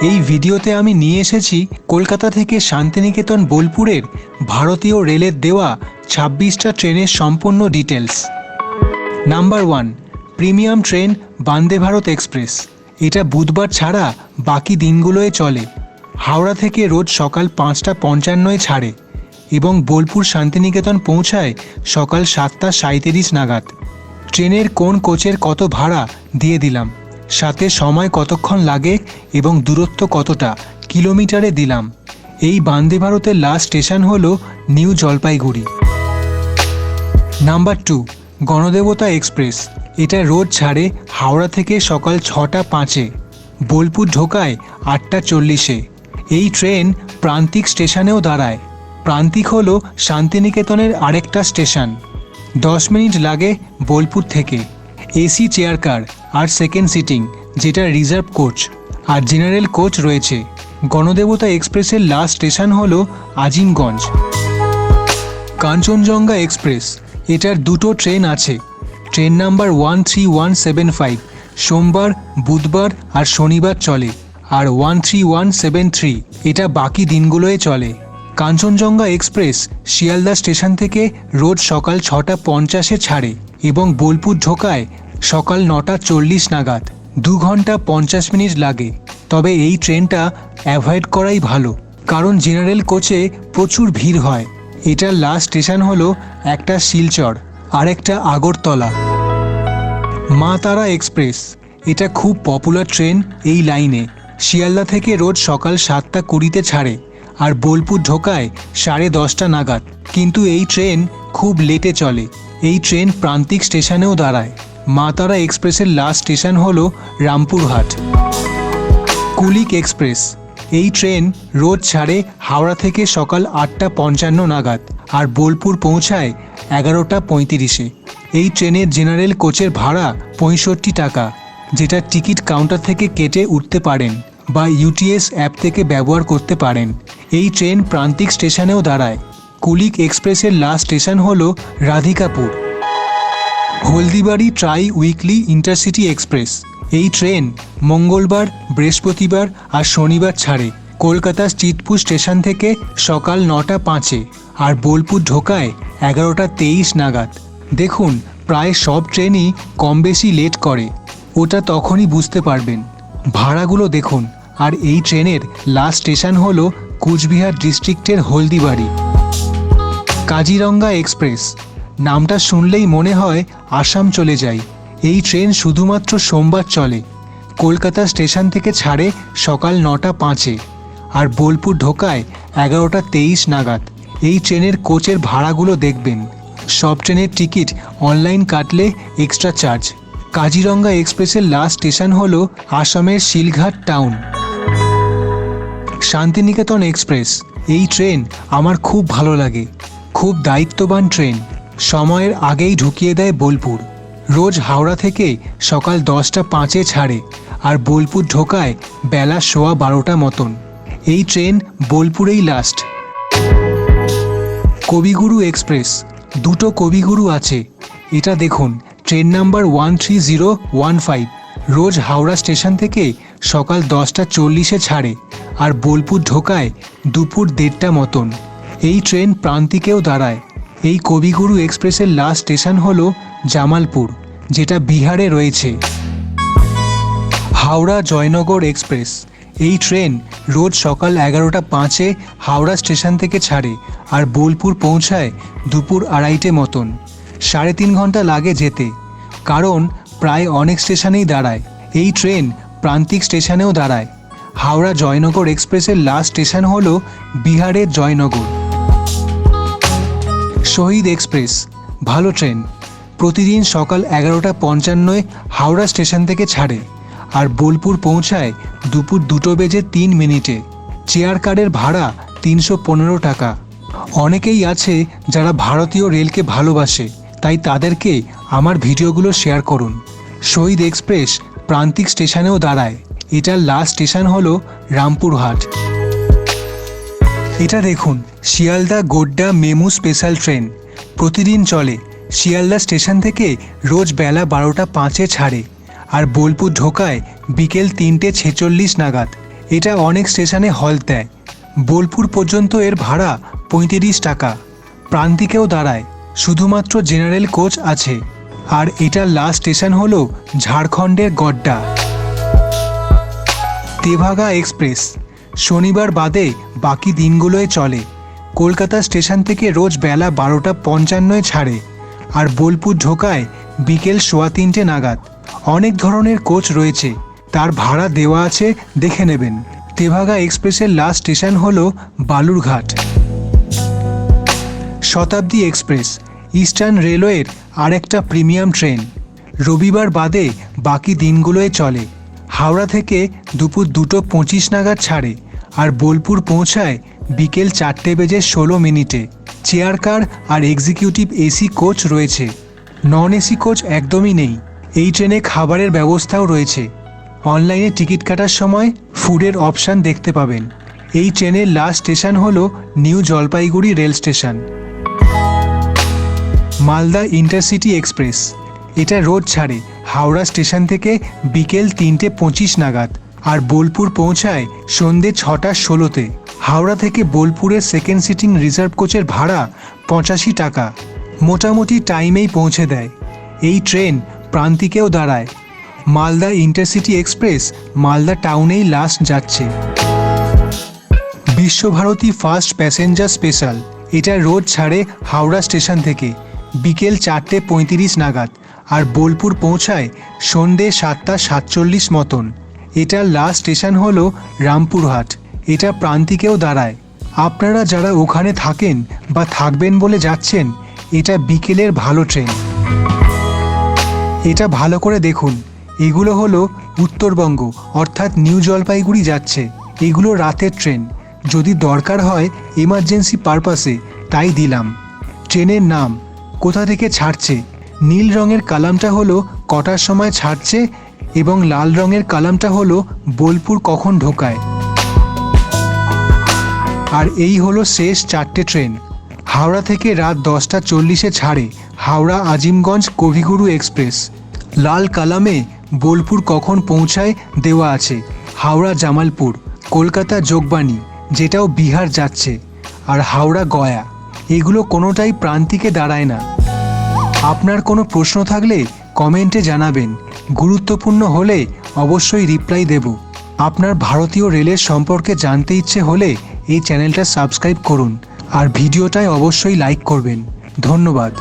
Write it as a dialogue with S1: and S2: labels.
S1: এই ভিডিওতে আমি নিয়ে এসেছি কলকাতা থেকে শান্তিনিকেতন বোলপুরের ভারতীয় রেলের দেওয়া 26টা ট্রেনের সম্পূর্ণ details. Number 1, premium train Vande Bharat express. এটা বুধবার ছাড়া বাকি দিনগুলোয় চলে। হাওড়া থেকে রোজ সকাল 5:55 ছাড়ে এবং বোলপুর শান্তিনিকেতন পৌঁছায় সকাল 7:37 নাগাদ। ট্রেনের কোন কোচের কত ভাড়া দিয়ে দিলাম, সাথে সময় কতক্ষণ লাগে এবং দূরত্ব কতটা কিলোমিটারে দিলাম। এই বন্দে ভারতের লাস্ট স্টেশন হলো new Jalpaiguri. Number 2, Ganadevata express. এটা রোজ ছাড়ে হাওড়া থেকে সকাল 6:05, বোলপুর ঢোকায় 8:40। এই ট্রেন প্রান্তিক স্টেশনেও দাঁড়ায়। প্রান্তিক হলো শান্তিনিকেতনের আরেকটা স্টেশন। 10 মিনিট লাগে বোলপুর থেকে। এসি চেয়ার কার আর সেকেন্ড সিটিং, যেটা রিজার্ভ কোচ, আর জেনারেল কোচ রয়েছে। গণদেবতা এক্সপ্রেসের লাস্ট স্টেশন হলো আজিমগঞ্জ। কাঞ্চনজঙ্ঘা এক্সপ্রেস, এটার দুটো ট্রেন আছে। ট্রেন নাম্বার 13175 সোমবার, বুধবার আর শনিবার চলে, আর 13173 এটা বাকি দিনগুলোয় চলে। কাঞ্চনজঙ্ঘা এক্সপ্রেস শিয়ালদা স্টেশন থেকে রোজ সকাল 6:50 ছাড়ে এবং বোলপুর ঢোকায় সকাল 9:40 নাগাদ। 2 ঘন্টা 50 মিনিট লাগে। তবে এই ট্রেনটা অ্যাভয়েড করাই ভালো, কারণ জেনারেল কোচে প্রচুর ভিড় হয়। এটার লাস্ট স্টেশন হলো একটা শিলচর আর একটা আগরতলা। মা তারা এক্সপ্রেস, এটা খুব পপুলার ট্রেন এই লাইনে। শিয়ালদা থেকে রোজ সকাল 7:20 ছাড়ে আর বোলপুর ঢোকায় 10:30 নাগাদ। কিন্তু এই ট্রেন খুব লেটে চলে। এই ট্রেন প্রান্তিক স্টেশনেও দাঁড়ায়। মা তারা এক্সপ্রেসের লাস্ট স্টেশন হলো রামপুরহাট। কুলিক এক্সপ্রেস, এই ট্রেন রোজ ছাড়ে হাওড়া থেকে সকাল 8:55 নাগাদ আর বোলপুর পৌঁছায় 11:35। এই ট্রেনের জেনারেল কোচের ভাড়া 65 টাকা, যেটা টিকিট কাউন্টার থেকে কেটে উঠতে পারেন বা ইউটিএস অ্যাপ থেকে ব্যবহার করতে পারেন। এই ট্রেন প্রান্তিক স্টেশনেও দাঁড়ায়। কুলিক এক্সপ্রেসের লাস্ট স্টেশন হলো Radhikapur. Haldibari try weekly intercity express, এই ট্রেন মঙ্গলবার, বৃহস্পতিবার আর শনিবার ছাড়ে। কলকাতার চিতপুর স্টেশন থেকে সকাল 9:05 আর বোলপুর ঢোকায় 11:23 নাগাদ। দেখুন, প্রায় সব ট্রেনই কম বেশি লেট করে। ওটা তখনই বুঝতে পারবেন। ভাড়াগুলো দেখুন। আর এই ট্রেনের লাস্ট স্টেশন হলো কুচবিহার ডিস্ট্রিক্টের হলদিবাড়ি। কাজিরঙ্গা এক্সপ্রেস, নামটা শুনলেই মনে হয় আসাম চলে যায়। এই ট্রেন শুধুমাত্র সোমবার চলে। কলকাতা স্টেশন থেকে ছাড়ে সকাল 9:05 আর বোলপুর ঢোকায় 11:23 নাগাদ। এই ট্রেনের কোচের ভাড়াগুলো দেখবেন। সব ট্রেনের টিকিট অনলাইন কাটলে এক্সট্রা চার্জ। কাজিরঙ্গা এক্সপ্রেসের লাস্ট স্টেশন হলো আসামের শিলঘাট টাউন। শান্তিনিকেতন এক্সপ্রেস, এই ট্রেন আমার খুব ভালো লাগে। খুব দায়িত্ববান ট্রেন। সময়ের আগেই ঢুকিয়ে দেয় বোলপুর। রোজ হাওড়া থেকে সকাল 10:05 ছাড়ে আর বোলপুর ঢোকায় বেলা 12:15 মতন। এই ট্রেন বোলপুরেই লাস্ট। কবিগুরু এক্সপ্রেস, দুটো কবিগুরু আছে। এটা দেখুন, ট্রেন নাম্বার 13015 রোজ হাওড়া স্টেশন থেকে সকাল 10:40 ছাড়ে আর বোলপুর ঢোকায় দুপুর 1:30 মতন। এই ট্রেন প্রান্তিকেও দাঁড়ায়। এই কবিগুরু এক্সপ্রেসের লাস্ট স্টেশন হলো জামালপুর, যেটা বিহারে রয়েছে। হাওড়া জয়নগর এক্সপ্রেস, এই ট্রেন রোজ সকাল 11:05 হাওড়া স্টেশন থেকে ছাড়ে আর বোলপুর পৌঁছায় দুপুর 2:30 মতন। 3.5 ঘন্টা লাগে যেতে, কারণ প্রায় অনেক স্টেশনেই দাঁড়ায়। এই ট্রেন প্রান্তিক স্টেশনেও দাঁড়ায়। হাওড়া জয়নগর এক্সপ্রেসের লাস্ট স্টেশন হলো বিহারের জয়নগর। শহীদ এক্সপ্রেস, ভালো ট্রেন। প্রতিদিন সকাল 11:55 হাওড়া স্টেশন থেকে ছাড়ে আর বোলপুর পৌঁছায় দুপুর 2:03। চেয়ার কারের ভাড়া 315 টাকা। অনেকেই আছে যারা ভারতীয় রেলকে ভালোবাসে, তাই তাদেরকে আমার ভিডিওগুলো শেয়ার করুন। শহীদ এক্সপ্রেস প্রান্তিক স্টেশনেও দাঁড়ায়। এটার লাস্ট স্টেশন হলো রামপুরহাট। এটা দেখুন, শিয়ালদা গোড্ডা মেমু স্পেশাল ট্রেন। প্রতিদিন চলে। শিয়ালদা স্টেশন থেকে রোজ বেলা 12:05 ছাড়ে আর বোলপুর ঢোকায় বিকেল 3:46 নাগাদ। এটা অনেক স্টেশনে হল্ট দেয়। বোলপুর পর্যন্ত এর ভাড়া 35 টাকা। প্রান্তিকেও দাঁড়ায়, শুধুমাত্র জেনারেল কোচ আছে। আর এটার লাস্ট স্টেশন হলো ঝাড়খণ্ডের গড্ডা। তেভাগা এক্সপ্রেস শনিবার বাদে বাকি দিনগুলোয় চলে। কলকাতা স্টেশন থেকে রোজ বেলা 12:55 ছাড়ে আর বোলপুর ঢোকায় বিকেল 3:15 নাগাদ। অনেক ধরনের কোচ রয়েছে, তার ভাড়া দেওয়া আছে, দেখে নেবেন। তেভাগা এক্সপ্রেসের লাস্ট স্টেশন হলো বালুরঘাট। শতাব্দী এক্সপ্রেস ইস্টার্ন রেলওয়ের আরেকটা প্রিমিয়াম ট্রেন। রবিবার বাদে বাকি দিনগুলোয় চলে। হাওড়া থেকে দুপুর 2:25 নাগাদ ছাড়ে আর বোলপুর পৌঁছায় বিকেল 4:16। চেয়ার কার আর এক্সিকিউটিভ এসি কোচ রয়েছে, নন এসি কোচ একদমই নেই। এই ট্রেনে খাবারের ব্যবস্থাও রয়েছে। অনলাইনে টিকিট কাটার সময় ফুডের অপশান দেখতে পাবেন। এই ট্রেনের লাস্ট স্টেশন হলো new Jalpaiguri rail station. Malda intercity express এটা রোজ ছাড়ে হাওড়া স্টেশন থেকে বিকেল 3:25 নাগাদ আর বোলপুর পৌঁছায় সন্ধ্যে 6:16। হাওড়া থেকে বোলপুরের সেকেন্ড সিটিং রিজার্ভ কোচের ভাড়া 85 টাকা। মোটামুটি টাইমেই পৌঁছে দেয়। এই ট্রেন প্রান্তিকেও দাঁড়ায়। মালদা ইন্টারসিটি এক্সপ্রেস মালদা টাউনেই লাস্ট যাচ্ছে। বিশ্বভারতী ফাস্ট প্যাসেঞ্জার স্পেশাল এটা রোজ ছাড়ে হাওড়া স্টেশন থেকে বিকেল 4:35 নাগাদ আর বোলপুর পৌঁছায় সন্ধ্যে 7:47 মতন। এটার লাস্ট স্টেশন হলো রামপুরহাট। এটা প্রান্তিকেও দাঁড়ায়। আপনারা যারা ওখানে থাকেন বা থাকবেন বলে যাচ্ছেন, এটা বিকেলের ভালো ট্রেন। এটা ভালো করে দেখুন। এগুলো হলো উত্তরবঙ্গ অর্থাৎ নিউ জলপাইগুড়ি যাচ্ছে। এগুলো রাতের ট্রেন, যদি দরকার হয় এমার্জেন্সি পারপাসে তাই দিলাম। ট্রেনের নাম, কোথা থেকে ছাড়ছে, নীল রঙের কালামটা হলো কটার সময় ছাড়ছে এবং লাল রঙের কালামটা হলো বোলপুর কখন ঢোকায়। আর এই হলো শেষ 4টে ট্রেন। হাওড়া থেকে রাত 10:40 ছাড়ে হাওড়া আজিমগঞ্জ কবিগুরু এক্সপ্রেস। লাল কালামে বোলপুর কখন পৌঁছায় দেওয়া আছে। হাওড়া জামালপুর, কলকাতা যোগবাণী যেটাও বিহার যাচ্ছে, আর হাওড়া গয়া। এগুলো কোনোটাই প্রান্তিকে দাঁড়ায় না। আপনার কোনো প্রশ্ন থাকলে কমেন্টে জানাবেন, গুরুত্বপূর্ণ হলে অবশ্যই রিপ্লাই দেব। আপনার ভারতীয় রেলের সম্পর্কে জানতে ইচ্ছে হলে এই চ্যানেলটা সাবস্ক্রাইব করুন আর ভিডিওটায় অবশ্যই লাইক করবেন। ধন্যবাদ।